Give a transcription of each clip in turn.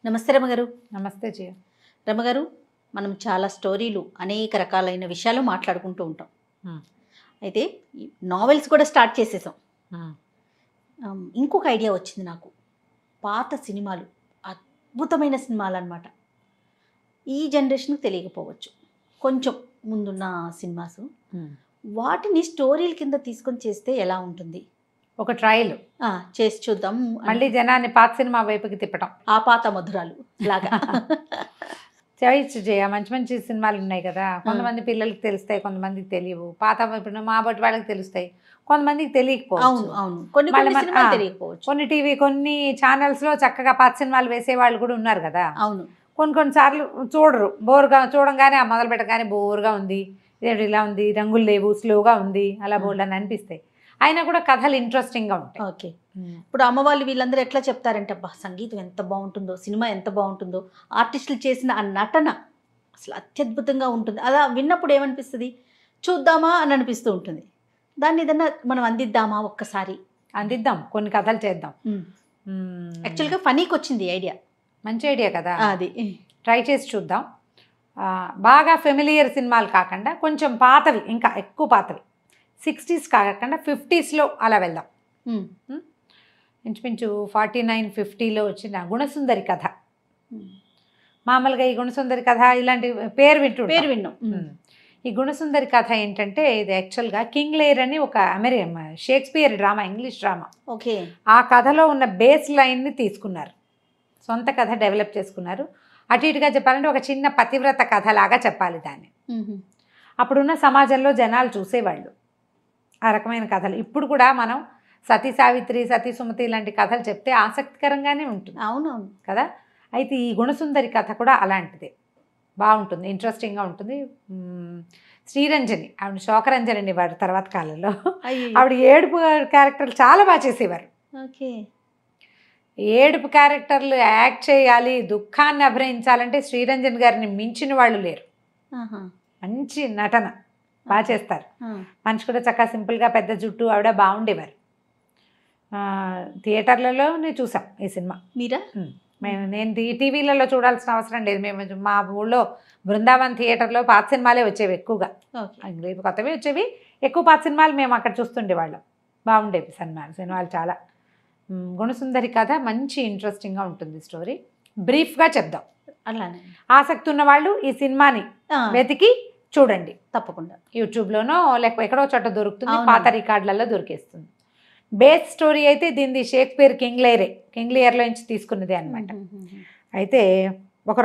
నమస్తే రమగారు. నమస్తే జయ. రమగారు, మనం చాలా స్టోరీలు అనేక రకాలైన విషయాలు మాట్లాడుకుంటూ ఉంటాం. అయితే ఈ నావెల్స్ కూడా స్టార్ట్ చేసేసాం. ఇంకొక ఐడియా వచ్చింది నాకు. పాత సినిమాలు అద్భుతమైన సినిమాలు అన్నమాట. ఈ జనరేషన్కి తెలియకపోవచ్చు, కొంచెం ముందున్న సినిమాస్. వాటిని స్టోరీల కింద తీసుకొని చేస్తే ఎలా ఉంటుంది? ఒక ట్రయల్ చేసి చూద్దాం. మళ్ళీ జనాన్ని పాత సినిమా వైపుకి తిప్పటం, ఆ పాత మధురాలు లాగా. చేయొచ్చు జయ. మంచి మంచి సినిమాలు ఉన్నాయి కదా. కొంతమంది పిల్లలకి తెలుస్తాయి, కొంతమందికి తెలియవు. పాత ఇప్పుడు మా బట్టి వాళ్ళకి తెలుస్తాయి, కొంతమందికి తెలియకపోవచ్చు. అవును, కొన్ని టీవీ కొన్ని ఛానల్స్ లో చక్కగా పాత సినిమాలు వేసే వాళ్ళు కూడా ఉన్నారు కదా. అవును. కొన్నిసార్లు చూడరు, బోర్గా చూడంగానే ఆ మొదలు పెట్టగానే బోర్గా ఉంది, ఇదేంటి ఇలా ఉంది, రంగులు లేవు, స్లోగా ఉంది, అలా బోర్డు అని అనిపిస్తాయి. అయినా కూడా కథలు ఇంట్రెస్టింగ్గా ఉంటాయి. ఓకే. ఇప్పుడు అమ్మ వాళ్ళు వీళ్ళందరూ ఎట్లా చెప్తారంటే, అబ్బా సంగీతం ఎంత బాగుంటుందో, సినిమా ఎంత బాగుంటుందో, ఆర్టిస్టులు చేసిన ఆ నటన అసలు అత్యద్భుతంగా ఉంటుంది. అలా విన్నప్పుడు ఏమనిపిస్తుంది? చూద్దామా అని అనిపిస్తూ ఉంటుంది. దాన్ని ఏదన్నా మనం అందిద్దామా? ఒక్కసారి అందిద్దాం, కొన్ని కథలు చేద్దాం. యాక్చువల్గా ఫనీకి వచ్చింది ఐడియా. మంచి ఐడియా కదా, అది ట్రై చేసి చూద్దాం. బాగా ఫెమిలియర్ సినిమాలు కాకుండా కొంచెం పాతవి, ఇంకా ఎక్కువ పాతవి, 60s కాకుండా 50sలో అలా వెళ్దాం. ఇంచుమించు 49, 50లో వచ్చిన గుణసుందరి కథ. మామూలుగా ఈ గుణసుందరి కథ ఇలాంటి పేరు విన్నాం. ఈ గుణసుందరి కథ ఏంటంటే, ఇది యాక్చువల్గా కింగ్ లేర్ అని ఒక Shakespeare drama, English drama. Okay. ఆ కథలో ఉన్న బేస్ లైన్ని తీసుకున్నారు, సొంత కథ డెవలప్ చేసుకున్నారు. అటు ఇటుగా చెప్పాలంటే ఒక చిన్న పతివ్రత కథలాగా చెప్పాలి దాన్ని. అప్పుడున్న సమాజంలో జనాలు చూసేవాళ్ళు ఆ రకమైన కథలు. ఇప్పుడు కూడా మనం సతీ సావిత్రి, సతీ సుమతి లాంటి కథలు చెప్తే ఆసక్తికరంగానే ఉంటుంది. అవునవును కదా. అయితే ఈ గుణసుందరి కథ కూడా అలాంటిదే, బాగుంటుంది, ఇంట్రెస్టింగ్గా ఉంటుంది. శ్రీరంజని, ఆవిడ శోకరంజని అనేవారు తర్వాత కాలంలో. ఆవిడ ఏడుపు క్యారెక్టర్లు చాలా బాగా చేసేవారు. ఓకే. ఏడుపు క్యారెక్టర్లు యాక్ట్ చేయాలి, దుఃఖాన్ని అభినయించాలంటే శ్రీరంజన్ గారిని మించిన వాళ్ళు లేరు. మంచి నటన బాగా చేస్తారు. మనిషి కూడా చక్కగా సింపుల్గా, పెద్ద జుట్టు, ఆవిడ బాగుండేవారు. థియేటర్లలోనే చూసాం ఈ సినిమా. మీరా? నేను టీవీలలో చూడాల్సిన అవసరం లేదు. మేము మా ఊళ్ళో బృందావన్ థియేటర్లో పాత సినిమాలే వచ్చేవి ఎక్కువగా. రేపు కొత్తవి వచ్చేవి, ఎక్కువ పాత సినిమాలు మేము అక్కడ చూస్తుండేవాళ్ళం. బాగుండేవి సినిమాలు చాలా. గుణసుందరి కథ మంచి ఇంట్రెస్టింగ్గా ఉంటుంది స్టోరీ. బ్రీఫ్గా చెప్దాం. అలానే ఆసక్తి ఉన్న వాళ్ళు ఈ సినిమాని వెతికి చూడండి. తప్పకుండా యూట్యూబ్లోనో లేకపోతే ఎక్కడో చోట దొరుకుతుంది, పాత రికార్డులలో దొరికేస్తుంది. బేస్ స్టోరీ అయితే దీనిది షేక్స్పియర్ కింగ్ లేయర్లో నుంచి తీసుకున్నది అనమాట. అయితే ఒక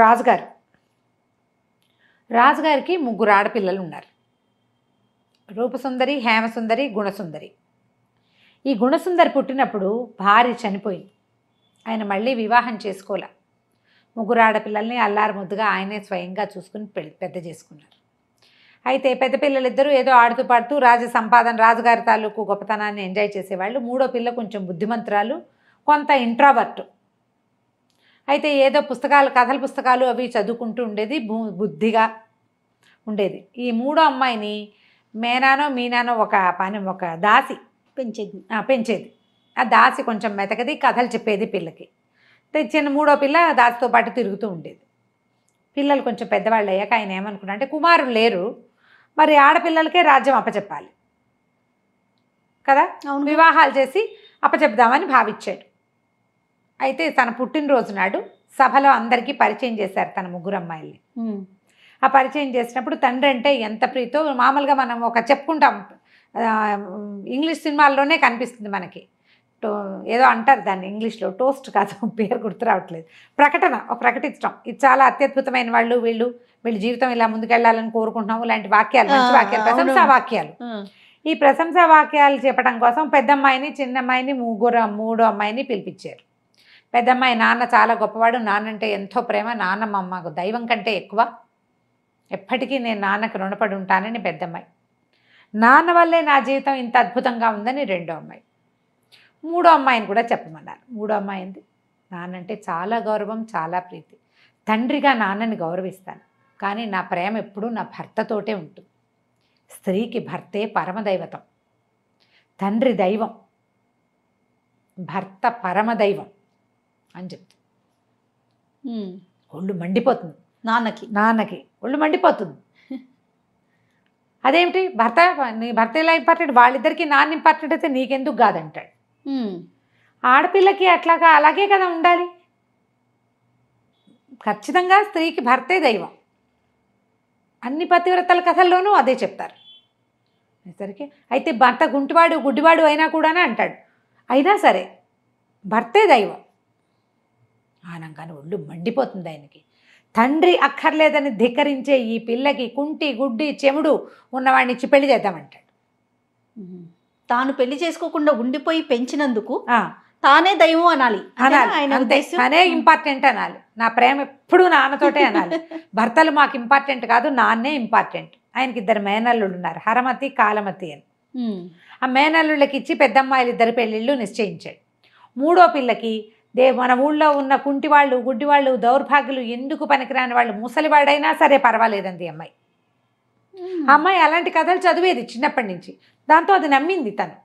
రాజుగారికి 3 ఆడపిల్లలు ఉన్నారు. రూపసుందరి, హేమసుందరి, గుణసుందరి. ఈ గుణసుందరి పుట్టినప్పుడు భార్య చనిపోయింది. ఆయన మళ్ళీ వివాహం చేసుకోలే. 3 ఆడపిల్లల్ని అల్లారు ముద్దుగా ఆయనే స్వయంగా చూసుకుని పెద్ద చేసుకున్నారు. అయితే పెద్ద పిల్లలిద్దరూ ఏదో ఆడుతూ పాడుతూ రాజుగారి తాలూకు గొప్పతనాన్ని ఎంజాయ్ చేసేవాళ్ళు. 3వ పిల్ల కొంచెం బుద్ధిమంతురాలు, కొంత ఇంట్రావర్ట్. అయితే ఏదో కథల పుస్తకాలు అవి చదువుకుంటూ ఉండేది, బుద్ధిగా ఉండేది. ఈ 3వ అమ్మాయిని మీనానో ఒక దాసి పెంచేది. ఆ దాసి కొంచెం మెతకది, కథలు చెప్పేది పిల్లకి. చిన్న 3వ పిల్ల దాసితో పాటు తిరుగుతూ ఉండేది. పిల్లలు కొంచెం పెద్దవాళ్ళు అయ్యాక ఆయన ఏమనుకున్నా అంటే, కుమారులు లేరు, మరి ఆడపిల్లలకే రాజ్యం అప్పచెప్పాలి కదా, వివాహాలు చేసి అప్పచెప్దామని భావించాడు. అయితే తన పుట్టినరోజు నాడు సభలో అందరికీ పరిచయం చేశారు తన 3 అమ్మాయిల్ని. ఆ పరిచయం చేసినప్పుడు తండ్రి అంటే ఎంత ప్రీతో, మామూలుగా మనం చెప్పుకుంటాం, ఇంగ్లీష్ సినిమాల్లోనే కనిపిస్తుంది మనకి. ఏదో అంటారు దాన్ని ఇంగ్లీష్లో, టోస్ట్ కాదు, పేరు గుర్తు రావట్లేదు, ప్రకటించడం. ఇది చాలా అత్యద్భుతమైన వాళ్ళు, వీళ్ళు జీవితం ఇలా ముందుకెళ్లాలని కోరుకుంటున్నాము లాంటి వాక్యాలు, మంచి వాక్యాలు, ప్రశంసా వాక్యాలు. ఈ ప్రశంసా వాక్యాలు చెప్పడం కోసం పెద్దమ్మాయిని, చిన్నమ్మాయిని, 3వ అమ్మాయిని పిలిపించారు. పెద్దమ్మాయి, నాన్న చాలా గొప్పవాడు, నాన్నంటే ఎంతో ప్రేమ, నాన్నమ్మ మాకు దైవం కంటే ఎక్కువ, ఎప్పటికీ నేను నాన్నకు రుణపడి ఉంటానని పెద్దమ్మాయి. నాన్న వల్లే నా జీవితం ఇంత అద్భుతంగా ఉందని 2వ అమ్మాయి. 3వ అమ్మాయిని కూడా చెప్పమన్నారు. 3వ అమ్మాయి ఏంది, నాన్నంటే చాలా గౌరవం, చాలా ప్రీతి, తండ్రిగా నాన్నని గౌరవిస్తాను, కానీ నా ప్రేమ ఎప్పుడూ నా భర్తతోటే ఉంటుంది. స్త్రీకి భర్తే పరమదైవతం, తండ్రి దైవం, భర్త పరమదైవం అని చెప్తాను. ఒళ్ళు మండిపోతుంది నాన్నకి ఒళ్ళు మండిపోతుంది. అదేమిటి నీ భర్త ఎలా ఇంపార్టెంట్, వాళ్ళిద్దరికి నాన్న ఇంపార్టెంట్ అయితే నీకెందుకు కాదంటాడు. ఆడపిల్లకి అట్లాగా అలాగే కదా ఉండాలి. ఖచ్చితంగా స్త్రీకి భర్తే దైవం. అన్ని పతివ్రతల కథల్లోనూ అదే చెప్తారు. సరికి అయితే భర్త గుంటివాడు గుడ్డివాడు అయినా కూడానే అంటాడు. అయినా సరే భర్తే దైవం ఆనంగానే ఒళ్ళు మండిపోతుంది ఆయనకి. తండ్రి అక్కర్లేదని ధిక్కరించే ఈ పిల్లకి కుంటి గుడ్డి చెముడు ఉన్నవాడిని ఇచ్చి పెళ్లి చేద్దామంటాడు. తాను పెళ్లి చేసుకోకుండా ఉండిపోయి పెంచినందుకు తానే దైవం అనాలి. తనే ఇంపార్టెంట్ అనాలి. నా ప్రేమ ఎప్పుడు నాన్నతోటే అనాలి. భర్తలు మాకు ఇంపార్టెంట్ కాదు, నాన్నే ఇంపార్టెంట్. ఆయనకి 2 మేనల్లుళ్ళు ఉన్నారు, హరమతి కాలమతి అని. ఆ మేనల్లుళ్ళకి ఇచ్చి పెద్దమ్మాయిలు 2 పెళ్ళిళ్ళు నిశ్చయించాడు. 3వ పిల్లకి మన ఊళ్ళో ఉన్న కుంటివాళ్ళు గుడ్డివాళ్ళు దౌర్భాగ్యులు ఎందుకు పనికిరాని వాళ్ళు ముసలివాడైనా సరే పర్వాలేదండి అమ్మాయి. ఆ అమ్మాయి అలాంటి కథలు చదివేది చిన్నప్పటి నుంచి. దాంతో అది నమ్మింది. తను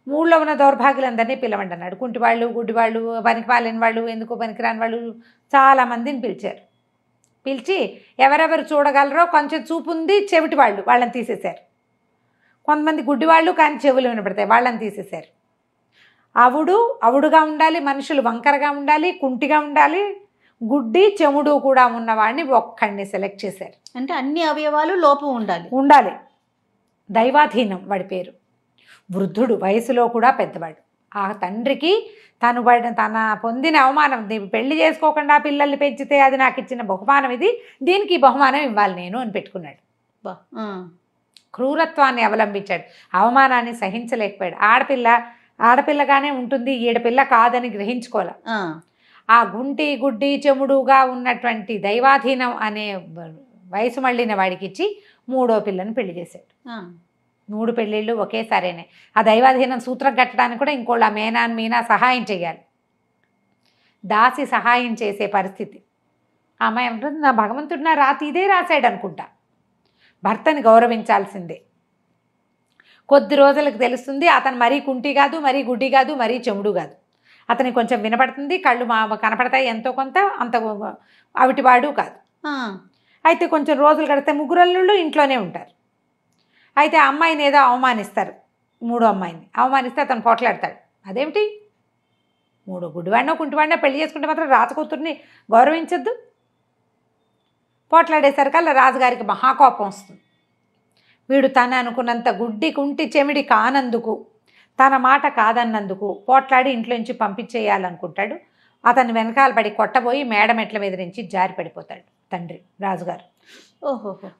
ఊళ్ళో ఉన్న దౌర్భాగ్యులందరినీ పిలవండి అన్నాడు. కుంటివాళ్ళు గుడ్డివాళ్ళు పనికి పాలేని వాళ్ళు ఎందుకు పనికిరాని వాళ్ళు చాలామందిని పిలిచారు. పిలిచి ఎవరెవరు చూడగలరో, కొంచెం చూపు ఉంది చెవిటి వాళ్ళు వాళ్ళని తీసేశారు. కొంతమంది గుడ్డివాళ్ళు కానీ చెవులు వినపడతాయి వాళ్ళని తీసేశారు. అవుడుగా ఉండాలి, మనుషులు వంకరగా ఉండాలి, కుంటిగా ఉండాలి, గుడ్డి చెముడు కూడా ఉన్నవాడిని ఒక్కడిని సెలెక్ట్ చేశారు. అంటే అన్ని అవయవాలు లోపం ఉండాలి. దైవాధీనం వాడి పేరు. వృద్ధుడు, వయసులో కూడా పెద్దవాడు. ఆ తండ్రికి తన పొందిన అవమానం, పెళ్లి చేసుకోకుండా పిల్లల్ని పెంచితే అది నాకు ఇచ్చిన బహుమానం, ఇది దీనికి బహుమానం ఇవ్వాలి నేను అని పెట్టుకున్నాడు. క్రూరత్వాన్ని అవలంబించాడు. అవమానాన్ని సహించలేకపోయాడు. ఆడపిల్లగానే ఉంటుంది, ఈడపిల్ల కాదని గ్రహించుకోవాలి. ఆ గుడ్డి చెముడుగా ఉన్నటువంటి దైవాధీనం అనే వయసు మళ్ళిన వాడికి ఇచ్చి 3వ పిల్లని పెళ్లి చేశాడు. 3 పెళ్ళిళ్ళు ఒకేసారేనే. ఆ దైవాధీనం సూత్రం కట్టడానికి కూడా ఇంకోళ్ళ మీనా సహాయం చేయాలి. దాసి సహాయం చేసే పరిస్థితి. ఆ అమ్మాయి ఏమంటుంది, నా భగవంతుడు నా రాతి ఇదే రాశాడు అనుకుంటా. భర్తని గౌరవించాల్సిందే. కొద్ది రోజులకు తెలుస్తుంది అతను మరీ కుంటి కాదు, మరీ గుడ్డి కాదు, మరీ చెముడు కాదు. అతనికి కొంచెం వినపడుతుంది, కళ్ళు కనపడతాయి ఎంతో కొంత, అంత అవిటివాడు కాదు. అయితే కొంచెం రోజులు గడితే 3 అల్లుళ్ళు ఇంట్లోనే ఉంటారు. అయితే ఆ అమ్మాయిని ఏదో అవమానిస్తారు. 3వ అమ్మాయిని అవమానిస్తే అతను పోట్లాడతాడు. అదేమిటి, 3 గుడ్డివాడినో కుంటివాడినో పెళ్లి చేసుకుంటే మాత్రం రాజకూతుర్ని గౌరవించద్దు. పోట్లాడేసరికల్లా రాజుగారికి మహాకోపం వస్తుంది. వీడు తను అనుకున్నంత గుడ్డి కుంటి చెమిడి కానందుకు, తన మాట కాదన్నందుకు పోట్లాడి ఇంట్లోంచి పంపించేయాలనుకుంటాడు. అతను వెనకాల పడి కొట్టబోయి మేడ మెట్ల మీద నుంచి జారి పడిపోతాడు తండ్రి రాజుగారు.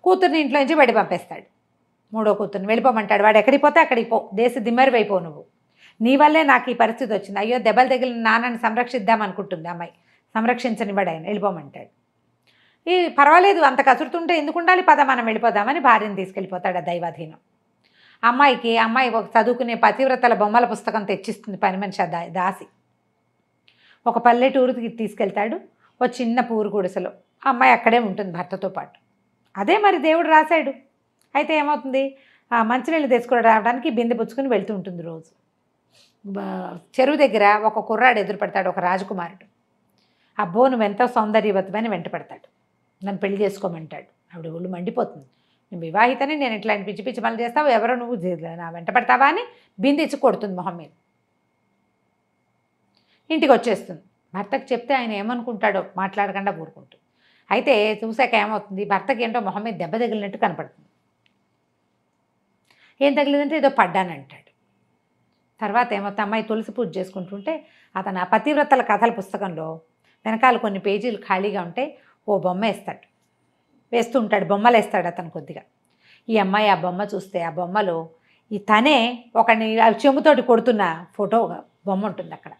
కూతుర్ని ఇంట్లోంచి బడి పంపేస్తాడు. 3వ కూతుర్ని వెళ్ళిపోమంటాడు. వాడు ఎక్కడికి పోతే అక్కడికి పో, దేశ దిమ్మరివైపో, నువ్వు నీ వల్లే నాకు ఈ పరిస్థితి వచ్చింది, అయ్యో దెబ్బలు తగిలిన నాన్నని సంరక్షిద్దామనుకుంటుంది అమ్మాయి, సంరక్షించనివాడు ఆయన, వెళ్ళిపోమంటాడు. ఈ పర్వాలేదు అంత కసురుతుంటే ఎందుకు ఉండాలి, పద మనం వెళ్ళిపోదామని భార్యను తీసుకెళ్ళిపోతాడు. ఆ దైవాధీనం. అమ్మాయి ఒక చదువుకునే పతివ్రతల బొమ్మల పుస్తకం తెచ్చిస్తుంది పని మనిషి దాసి. ఒక పల్లెటూరుకి తీసుకెళ్తాడు. ఓ చిన్న పూరు గుడిసెలో అమ్మాయి అక్కడే ఉంటుంది భర్తతో పాటు. అదే మరి దేవుడు రాశాడు. అయితే ఏమవుతుంది, మంచినీళ్ళు తెచ్చుకుని రావడానికి బిందె పుచ్చుకుని వెళ్తూ ఉంటుంది రోజు. చెరువు దగ్గర ఒక కుర్రాడు ఎదురుపడతాడు, ఒక రాజకుమారుడు. అబ్బో నువ్వెంతో సౌందర్యవతమని వెంట పడతాడు. నన్ను పెళ్లి చేసుకోమంటాడు. ఆవిడ ఒళ్ళు మండిపోతుంది. నేను వివాహితని, నేను ఇట్లాంటి పిచ్చి పిచ్చి పనులు చేస్తావు, ఎవరో నువ్వు నా వెంట పడతావా అని బిందెచ్చి కొడుతుంది మొహం మీద. ఇంటికి వచ్చేస్తుంది. భర్తకు చెప్తే ఆయన ఏమనుకుంటాడో మాట్లాడకుండా ఊరుకుంటుంది. అయితే చూశాక ఏమవుతుంది, భర్తకి ఏంటో మొహం మీద దెబ్బ తగిలినట్టు కనపడుతుంది. ఏం తగిలిందంటే ఏదో పడ్డానంటాడు. తర్వాత ఏమవుతుంది, అమ్మాయి తులసి పూజ చేసుకుంటుంటే అతను ఆ పతివ్రతల కథల పుస్తకంలో వెనకాల కొన్ని పేజీలు ఖాళీగా ఉంటే ఓ బొమ్మ వేస్తూ ఉంటాడు. బొమ్మలు వేస్తాడు అతను కొద్దిగా. ఈ అమ్మాయి ఆ బొమ్మ చూస్తే ఆ బొమ్మలో తనే ఒకని చెంబుతోటి కొడుతున్న ఫోటో బొమ్మ ఉంటుంది అక్కడ.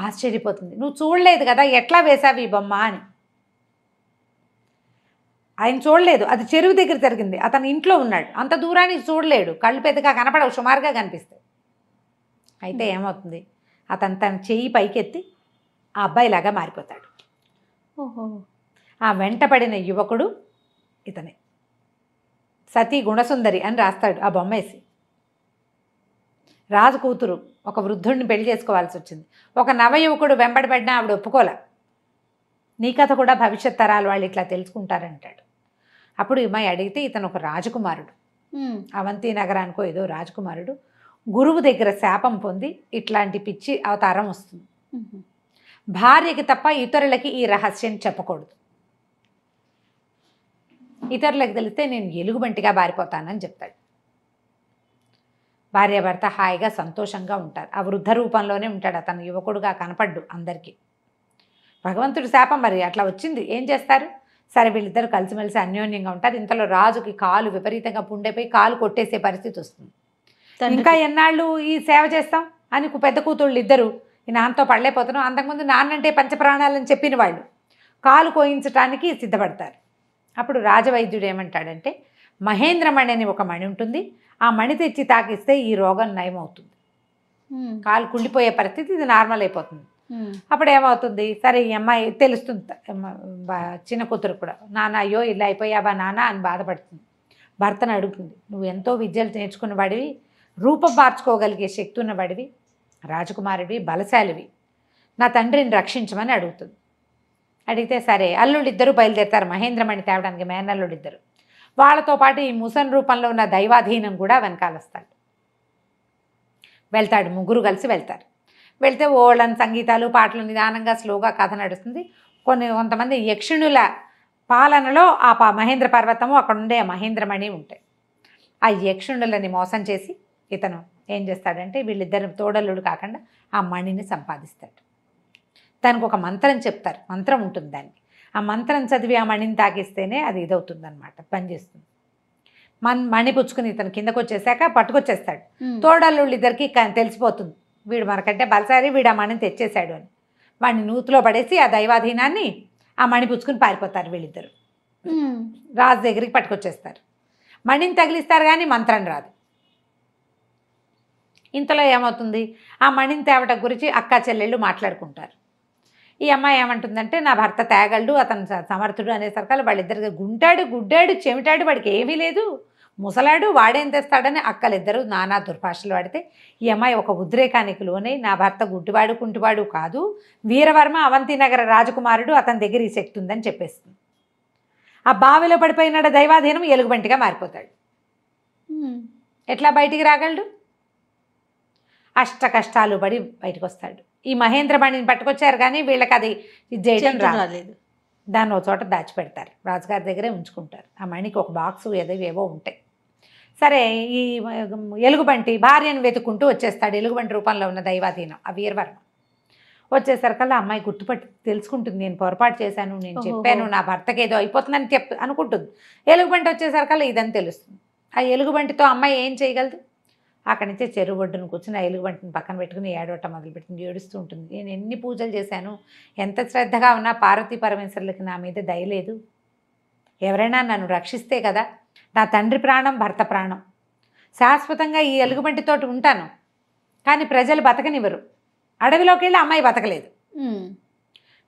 ఆశ్చర్యపోతుంది. నువ్వు చూడలేదు కదా, ఎట్లా వేసావు ఈ బొమ్మ అని. ఆయన చూడలేదు, అది చెరువు దగ్గర జరిగింది. అతను ఇంట్లో ఉన్నాడు, అంత దూరానికి చూడలేడు, కళ్ళు పెద్దగా కనపడవు, సుమారుగా కనిపిస్తాయి. అయితే ఏమవుతుంది, అతను తన చెయ్యి పైకెత్తి ఆ అబ్బాయిలాగా మారిపోతాడు. ఓహో. ఆ వెంటపడిన యువకుడు ఇతనే. సతీ గుణసుందరి అని రాస్తాడు ఆ బొమ్మ వేసి. రాజు కూతురు ఒక వృద్ధుడిని పెళ్లి చేసుకోవాల్సి వచ్చింది. ఒక నవయువకుడు వెంబడిపడినా ఆవిడ ఒప్పుకోలే. నీ కథ కూడా భవిష్యత్ తరాల వాళ్ళు ఇట్లా తెలుసుకుంటారంటాడు. అప్పుడు ఈ అమ్మాయి అడిగితే ఇతను ఒక రాజకుమారుడు, అవంతి నగరానికో ఏదో రాజకుమారుడు, గురువు దగ్గర శాపం పొంది ఇట్లాంటి పిచ్చి అవతారం వస్తుంది. భార్యకి తప్ప ఇతరులకి ఈ రహస్యం చెప్పకూడదు, ఇతరులకు తెలిస్తే నేను ఎలుగుబంటిగా బారిపోతానని చెప్తాడు. భార్యాభర్త హాయిగా సంతోషంగా ఉంటారు. ఆ వృద్ధ రూపంలోనే ఉంటాడు అతను, యువకుడుగా కనపడ్డు అందరికీ. భగవంతుడి శాపం మరి అట్లా వచ్చింది, ఏం చేస్తారు? సరే వీళ్ళిద్దరు కలిసిమెలిసి అన్యోన్యంగా ఉంటారు. ఇంతలో రాజుకి కాలు విపరీతంగా పుండైపోయి కాలు కొట్టేసే పరిస్థితి వస్తుంది. ఇంకా ఎన్నాళ్ళు ఈ సేవ చేస్తాం అని పెద్ద కూతుళ్ళు ఇద్దరు ఈ నాన్నతో పడలేకపోతున్నాం. అంతకుముందు నాన్నంటే పంచప్రాణాలని చెప్పిన వాళ్ళు కాలు కోయించడానికి సిద్ధపడతారు. అప్పుడు రాజవైద్యుడు ఏమంటాడంటే, మహేంద్రమణి అని ఒక మణి ఉంటుంది, ఆ మణి తెచ్చి తాకిస్తే ఈ రోగం నయమవుతుంది, కాలు కుండిపోయే పరిస్థితి ఇది నార్మల్ అయిపోతుంది. అప్పుడు ఏమవుతుంది, సరే ఈ అమ్మాయి తెలుస్తుంది, చిన్న కూతురు కూడా, నాన్న అయ్యో ఇలా అయిపోయావా నాన్న అని బాధపడుతుంది. భర్తను అడుగుతుంది, నువ్వు ఎంతో విద్యలు నేర్చుకున్న వాడివి, రూపం మార్చుకోగలిగే శక్తి ఉన్నవాడివి, రాజకుమారుడివి, బలశాలివి, నా తండ్రిని రక్షించమని అడుగుతుంది. అడిగితే సరే అల్లుళ్ళిద్దరూ బయలుదేరుతారు మహేంద్రమణి తేవడానికి, మేనల్లుడిద్దరు. వాళ్ళతో పాటు ఈ ముసన్ రూపంలో ఉన్న దైవాధీనం కూడా వెనకాలొస్తాడు. వెళ్తాడు, ముగ్గురు కలిసి వెళ్తారు. వెళ్తే ఓళ్ళని సంగీతాలు పాటలు నిదానంగా స్లోగా కథ నడుస్తుంది. కొంతమంది యక్షిణుల పాలనలో ఆ మహేంద్ర పర్వతము అక్కడ ఉండే మహేంద్రమణి ఉంటాయి. ఆ యక్షిణులని మోసం చేసి ఇతను ఏం చేస్తాడంటే వీళ్ళిద్దరు తోడల్లుడు కాకుండా ఆ మణిని సంపాదిస్తాడు. దానికి ఒక మంత్రం చెప్తారు, మంత్రం ఉంటుంది దానికి. ఆ మంత్రం చదివి ఆ మణిని తాకిస్తేనే అది ఇదవుతుంది అనమాట, పనిచేస్తుంది. మణి పుచ్చుకుని ఇతను కిందకు వచ్చేసాక పట్టుకొచ్చేస్తాడు. తోడల్లుళ్ళు ఇద్దరికి తెలిసిపోతుంది, వీడు మనకంటే బలసారి, వీడు ఆ మణిని తెచ్చేశాడు అని. వాడిని నూతిలో పడేసి ఆ దైవాధీనాన్ని ఆ మణి పుచ్చుకుని పారిపోతారు వీళ్ళిద్దరు. రాజు దగ్గరికి పట్టుకొచ్చేస్తారు. మణిని తగిలిస్తారు కానీ మంత్రం రాదు. ఇంతలో ఏమవుతుంది, ఆ మణిని తేవటం గురించి అక్కా చెల్లెళ్ళు మాట్లాడుకుంటారు. ఈ అమ్మాయి ఏమంటుందంటే, నా భర్త తేగలడు, అతను సమర్థుడు అనేసరికి వాళ్ళిద్దరికి గుంటాడు, గుడ్డాడు, చెమిటాడు, వాడికి ఏమీ లేదు, ముసలాడు, వాడేం తెస్తాడని అక్కలిద్దరూ నానా దుర్భాషలు వాడితే ఈ అమ్మాయి ఒక ఉద్రేకానికి లోనై, నా భర్త గుడ్డివాడు కుంటివాడు కాదు, వీరవర్మ అవంతి నగర రాజకుమారుడు, అతని దగ్గర ఈ శక్తి ఉందని చెప్పేస్తుంది. ఆ బావిలో పడిపోయినాడు దైవాధీనం ఎలుగుబంటిగా మారిపోతాడు. ఎట్లా బయటికి రాగలడు? అష్ట కష్టాలు పడి బయటకు వస్తాడు. ఈ మహేంద్రమణిని పట్టుకొచ్చారు కానీ వీళ్ళకి అది ఇది చేయడం రాలేదు. దాన్ని ఒక చోట దాచిపెడతారు, రాజుగారి దగ్గరే ఉంచుకుంటారు. ఆ మణికి ఒక బాక్సు ఏవో ఉంటాయి. సరే ఈ ఎలుగుబంటి భార్యను వెతుక్కుంటూ వచ్చేస్తాడు, ఎలుగుబంటి రూపంలో ఉన్న దైవాధీనం ఆ వీరవర్మ. వచ్చేసరికల్లా అమ్మాయి గుర్తుపట్టి తెలుసుకుంటుంది, నేను పొరపాటు చేశాను, నేను చెప్పాను, నా భర్తకి ఏదో అయిపోతుందని అనుకుంటుంది. ఎలుగుబంటి వచ్చేసరికల్లా ఇదని తెలుస్తుంది. ఆ ఎలుగుబంటితో అమ్మాయి ఏం చేయగలదు? అక్కడి నుంచే చెరువు ఒడ్డును కూర్చుని ఆ ఎలుగుబంటిని పక్కన పెట్టుకుని ఏడవటం మొదలుపెట్టింది, ఏడుస్తూ ఉంటుంది. నేను ఎన్ని పూజలు చేశాను, ఎంత శ్రద్ధగా ఉన్నా పార్వతీ పరమేశ్వరులకి నా మీద దయలేదు. ఎవరైనా నన్ను రక్షిస్తే కదా, నా తండ్రి ప్రాణం, భర్త ప్రాణం, శాశ్వతంగా ఈ ఎలుగుబంటితోటి ఉంటాను, కానీ ప్రజలు బతకనివ్వరు. అడవిలోకి వెళ్ళి అమ్మాయి బతకలేదు,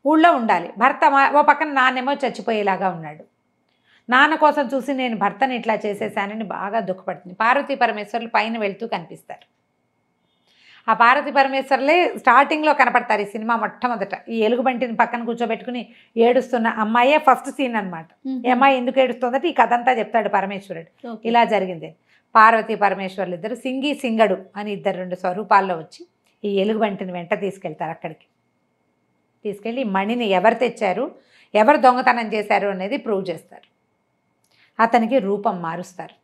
ఊళ్ళో ఉండాలి. భర్త ఓ పక్కన నాన్నేమో చచ్చిపోయేలాగా ఉన్నాడు. నాన్న కోసం చూసి నేను భర్తని ఇట్లా చేసేసానని బాగా దుఃఖపడుతుంది. పార్వతీ పరమేశ్వరులు పైన వెళ్తూ కనిపిస్తారు. ఆ పార్వతీ పరమేశ్వరులే స్టార్టింగ్లో కనపడతారు ఈ సినిమా మొట్టమొదట. ఈ ఎలుగుబంటిని పక్కన కూర్చోబెట్టుకుని ఏడుస్తున్న అమ్మాయే ఫస్ట్ సీన్ అనమాట. ఈ అమ్మాయి ఎందుకు ఏడుస్తుందంటే ఈ కథ అంతా చెప్తాడు పరమేశ్వరుడు, ఇలా జరిగింది. పార్వతీ పరమేశ్వరులు ఇద్దరు సింగి సింగడు అని రెండు స్వరూపాల్లో వచ్చి ఈ ఎలుగుబంటిని వెంట తీసుకెళ్తారు. అక్కడికి తీసుకెళ్ళి మణిని ఎవరు తెచ్చారు, ఎవరు దొంగతనం చేశారు అనేది ప్రూవ్ చేస్తారు. అతనికి రూపం మారుస్తారు.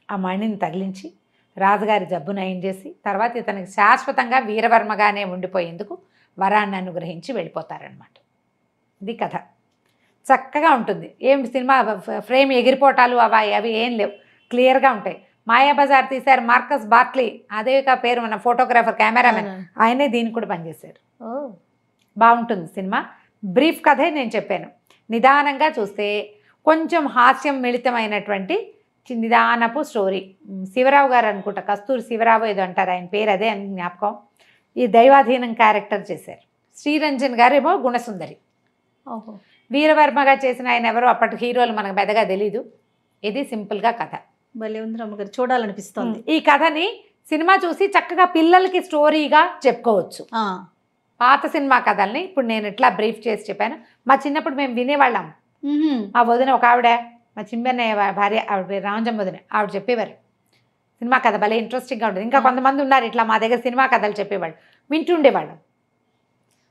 ఆ మణిని తగిలించి రాజుగారి జబ్బు నయం చేసి తర్వాత ఇతనికి శాశ్వతంగా వీరవర్మగానే ఉండిపోయేందుకు వరాన్ని అనుగ్రహించి వెళ్ళిపోతారనమాట. ఇది కథ. చక్కగా ఉంటుంది. ఏం సినిమా ఫ్రేమ్ ఎగిరిపోటాలు అవి ఏం లేవు, క్లియర్గా ఉంటాయి. మాయాబజార్ తీశారు మార్కస్ బార్క్లీ, అదే పేరు మన ఫోటోగ్రాఫర్, కెమెరామెన్, ఆయనే దీనికి కూడా పనిచేశారు. బాగుంటుంది సినిమా. బ్రీఫ్ కథే నేను చెప్పాను. నిదానంగా చూస్తే కొంచెం హాస్యం మిళితమైనటువంటి నిదానపు స్టోరీ. శివరావు గారు అనుకుంటా, కస్తూరి శివరావు ఏదో అంటారు ఆయన పేరు, అదే అని జ్ఞాపకం. ఈ దైవాధీనం క్యారెక్టర్ చేశారు. శ్రీరంజన్ గారు ఏమో గుణసుందరి. వీరవర్మగా చేసిన ఆయన ఎవరో అప్పటి హీరోలు మనకు పెద్దగా తెలీదు. ఇది సింపుల్గా కథ. భలే ఉంది రమ్మగారు, చూడాలనిపిస్తుంది. ఈ కథని సినిమా చూసి చక్కగా పిల్లలకి స్టోరీగా చెప్పుకోవచ్చు. పాత సినిమా కథల్ని ఇప్పుడు నేను ఎట్లా బ్రీఫ్ చేసి చెప్పాను, మా చిన్నప్పుడు మేము వినేవాళ్ళం. మా వదిన ఒక ఆవిడ, మా చిన్నయ్య భార్య, ఆవిడ పేరు రాంజం వదిన, ఆవిడ చెప్పేవారు సినిమా కథ భలే ఇంట్రెస్టింగ్గా ఉంటుంది. ఇంకా కొంతమంది ఉన్నారు ఇట్లా మా దగ్గర సినిమా కథలు చెప్పేవాళ్ళు, వింటుండేవాళ్ళం.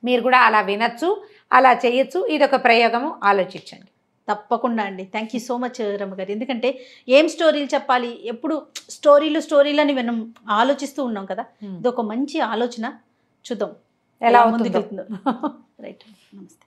మీరు కూడా అలా వినొచ్చు, అలా చేయొచ్చు. ఇదొక ప్రయోగము, ఆలోచించండి. తప్పకుండా అండి. థ్యాంక్ యూ సో మచ్ రమ్మగారు. ఎందుకంటే ఏం స్టోరీలు చెప్పాలి, ఎప్పుడు స్టోరీలు అని మనం ఆలోచిస్తూ ఉన్నాం కదా, ఇది ఒక మంచి ఆలోచన. చూద్దాం ఎలా ముందుకు అవుతుందో. వెళ్తుందో. రైట్, నమస్తే.